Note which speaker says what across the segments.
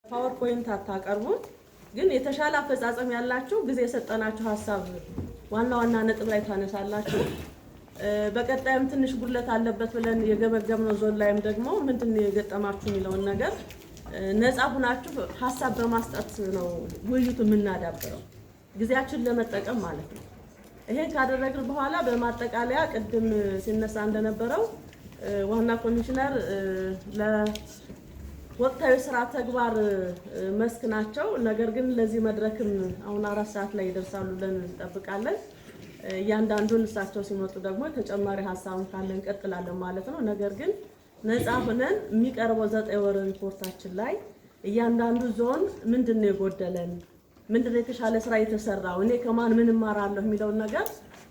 Speaker 1: ፓወርፖይንት አታቀርቡ ግን የተሻለ አፈጻጸም ያላችሁ ጊዜ የሰጠናችሁ ሐሳብ ዋና ነጥብ ላይ ታነሳላችሁ። በቀጣይም ትንሽ ጉድለት አለበት ብለን የገመገምነው ዞን ላይም ደግሞ ምንድነው የገጠማችሁ የሚለውን ነገር ነፃ ሆናችሁ ሐሳብ በማስጣት ነው ውይይቱ የምናዳብረው ጊዜያችን ለመጠቀም ማለት ነው። ይሄ ካደረግን በኋላ በማጠቃለያ ቅድም ሲነሳ እንደነበረው ዋና ኮሚሽነር ወቅታዊ ስራ ተግባር መስክ ናቸው። ነገር ግን ለዚህ መድረክም አሁን 4 ሰዓት ላይ ይደርሳሉ ብለን እንጠብቃለን። እያንዳንዱን እሳቸው ሲመጡ ደግሞ ተጨማሪ ሐሳብ ካለን እንቀጥላለን ማለት ነው። ነገር ግን ነፃ ሆነን የሚቀርበው 9 ወር ሪፖርታችን ላይ እያንዳንዱ ዞን ምንድነው የጎደለን፣ ምንድነው የተሻለ ስራ የተሰራው፣ እኔ ከማን ምን እማራለሁ የሚለውን ነገር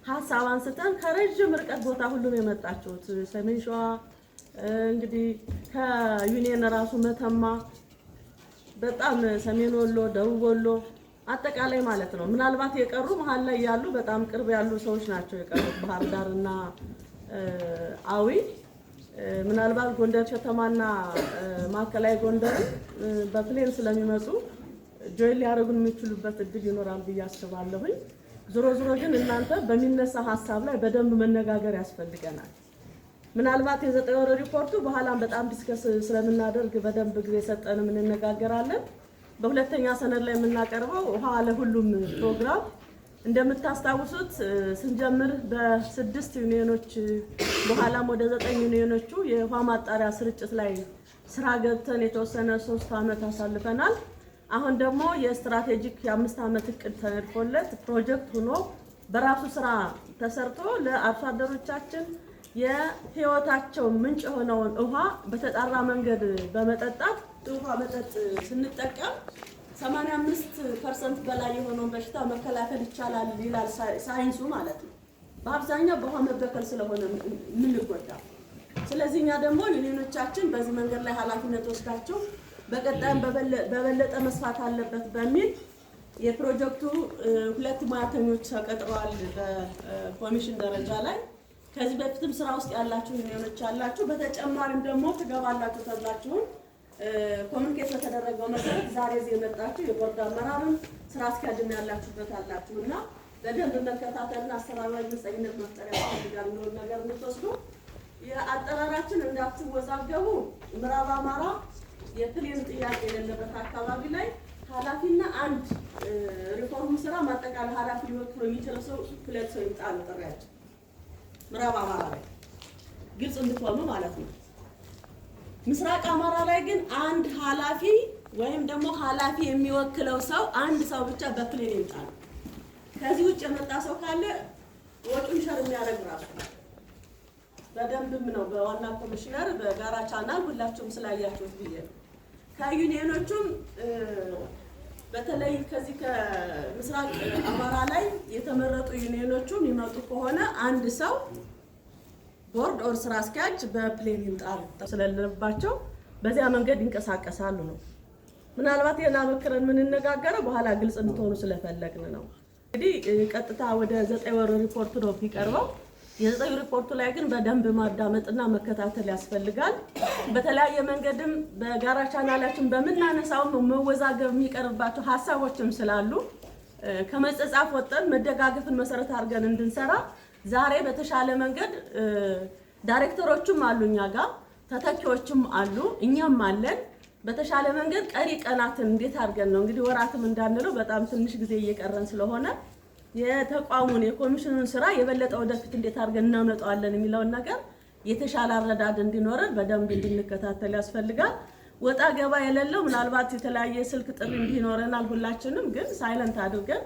Speaker 1: ሐሳብ አንስተን ከረጅም ርቀት ቦታ ሁሉም የመጣችሁት ሰሜን ሸዋ እንግዲህ ከዩኒየን ራሱ መተማ በጣም ሰሜን ወሎ ደቡብ ወሎ አጠቃላይ ማለት ነው። ምናልባት የቀሩ መሃል ላይ ያሉ በጣም ቅርብ ያሉ ሰዎች ናቸው የቀሩት ባህር ዳርና አዊ ምናልባት ጎንደር ከተማና ማከላይ ጎንደር በፕሌን ስለሚመጡ ጆይን ሊያደርጉን የሚችሉበት እድል ይኖራል ብዬ አስባለሁ። ዞሮ ግን እናንተ በሚነሳ ሐሳብ ላይ በደንብ መነጋገር ያስፈልገናል። ምናልባት የ9 ወር ሪፖርቱ በኋላም በጣም ዲስከስ ስለምናደርግ በደንብ ጊዜ ሰጠን እንነጋገራለን። በሁለተኛ ሰነድ ላይ የምናቀርበው ውሃ ለሁሉም ፕሮግራም እንደምታስታውሱት ስንጀምር በ6 ዩኒየኖች በኋላም ወደ 9 ዩኒየኖቹ የውሃ ማጣሪያ ስርጭት ላይ ስራ ገብተን የተወሰነ 3 ዓመት አሳልፈናል። አሁን ደግሞ የስትራቴጂክ የ5 ዓመት እቅድ ተነድፎለት ፕሮጀክት ሆኖ በራሱ ስራ ተሰርቶ ለአርሶ አደሮቻችን የህይወታቸው ምንጭ የሆነውን ውሃ በተጣራ መንገድ በመጠጣት ውሃ መጠጥ ስንጠቀም 85% በላይ የሆነውን በሽታ መከላከል ይቻላል ይላል ሳይንሱ ማለት ነው። በአብዛኛው በውሃ መበከል ስለሆነ የምንጎዳው። ስለዚህ እኛ ደግሞ ዩኒየኖቻችን በዚህ መንገድ ላይ ኃላፊነት ወስዳቸው በቀጣይም በበለጠ መስፋት አለበት በሚል የፕሮጀክቱ 2 ሙያተኞች ተቀጥረዋል በኮሚሽን ደረጃ ላይ። ከዚህ በፊትም ስራ ውስጥ ያላችሁ ዩኒየኖች አላችሁ፣ በተጨማሪም ደግሞ ትገባላችሁ ተብላችሁ ኮሚኒኬት በተደረገው መሰረት ዛሬ እዚህ የመጣችሁ የቦርድ አመራርም ስራ አስኪያጅም ያላችሁበት አላችሁና በደንብ መከታተልና አስተባባሪ ግልጽነት መፍጠር ያስፈልጋል ነው ነገር የምትወስዱ። የአጠራራችን እንዳትወዛገቡ ምዕራብ አማራ የፕሌን ጥያቄ የሌለበት አካባቢ ላይ ኃላፊና አንድ ሪፎርም ስራ ማጠቃለያ ኃላፊ ሊወክሉ የሚችል ሰው 2 ሰው ይጣል ጥሪያችን ምዕራብ አማራ ላይ ግልጽ እንድትሆኑ ማለት ነው። ምስራቅ አማራ ላይ ግን አንድ ኃላፊ ወይም ደግሞ ኃላፊ የሚወክለው ሰው አንድ ሰው ብቻ በፕሌን ይጣል። ከዚህ ውጭ የመጣ ሰው ካለ ወጡን ሸር የሚያደርግ ራሱ በደንብም ነው በዋና ኮሚሽነር በጋራ ቻናል ሁላችሁም ስላያችሁት ብዬ ነው። ከዩኒየኖቹም በተለይ ከዚህ ከምስራቅ አማራ ላይ የተመረጡ ዩኒየኖቹ የሚመጡ ከሆነ አንድ ሰው ቦርድ ኦር ስራ አስኪያጅ በፕሌን ይምጣል ስለሌለባቸው በዚያ መንገድ ይንቀሳቀሳሉ ነው። ምናልባት የና መከረን የምንነጋገረው በኋላ ግልጽ እንድትሆኑ ስለፈለግን ነው። እንግዲህ ቀጥታ ወደ 9 ወር ሪፖርት ነው የሚቀርበው። የ9 ሪፖርቱ ላይ ግን በደንብ ማዳመጥና መከታተል ያስፈልጋል። በተለያየ መንገድም በጋራ ቻናላችን በመናነሳው መወዛገብ የሚቀርባቸው ሐሳቦችም ስላሉ ከመጸጻፍ ወጥተን መደጋገፍን መሰረት አድርገን እንድንሰራ ዛሬ በተሻለ መንገድ ዳይሬክተሮችም አሉ፣ እኛ ጋር ተተኪዎችም አሉ፣ እኛም አለን። በተሻለ መንገድ ቀሪ ቀናትን እንዴት አድርገን ነው እንግዲህ ወራትም እንዳንለው በጣም ትንሽ ጊዜ እየቀረን ስለሆነ የተቋሙን የኮሚሽኑን ስራ የበለጠ ወደፊት እንዴት አድርገን እናመጣዋለን የሚለውን ነገር የተሻለ አረዳድ እንዲኖረን በደንብ እንድንከታተል ያስፈልጋል። ወጣ ገባ የሌለው ምናልባት የተለያየ ስልክ ጥሪ እንዲኖረናል ሁላችንም ግን ሳይለንት አድርገን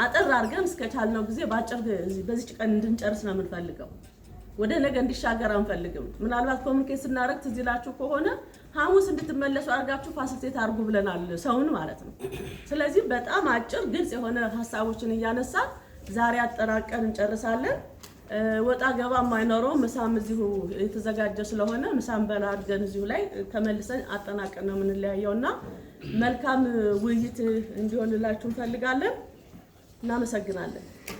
Speaker 1: አጠር አድርገን እስከቻልነው ጊዜ ባጭር በዚህ ቀን እንድንጨርስ ነው የምንፈልገው። ወደ ነገ እንዲሻገር አንፈልግም። ምናልባት ኮሚኒኬት ስናደርግ ትዝ ይላችሁ ከሆነ ሐሙስ እንድትመለሱ አድርጋችሁ ፋሲሊቴት አድርጉ ብለናል ሰውን ማለት ነው። ስለዚህ በጣም አጭር ግልጽ የሆነ ሐሳቦችን እያነሳን ዛሬ አጠራቀን እንጨርሳለን። ወጣ ገባ የማይኖረው ምሳም እዚሁ የተዘጋጀ ስለሆነ ምሳም በላ አድርገን እዚሁ ላይ ተመልሰን አጠናቀን ነው የምንለያየውና መልካም ውይይት እንዲሆንላችሁ እንፈልጋለን። እናመሰግናለን።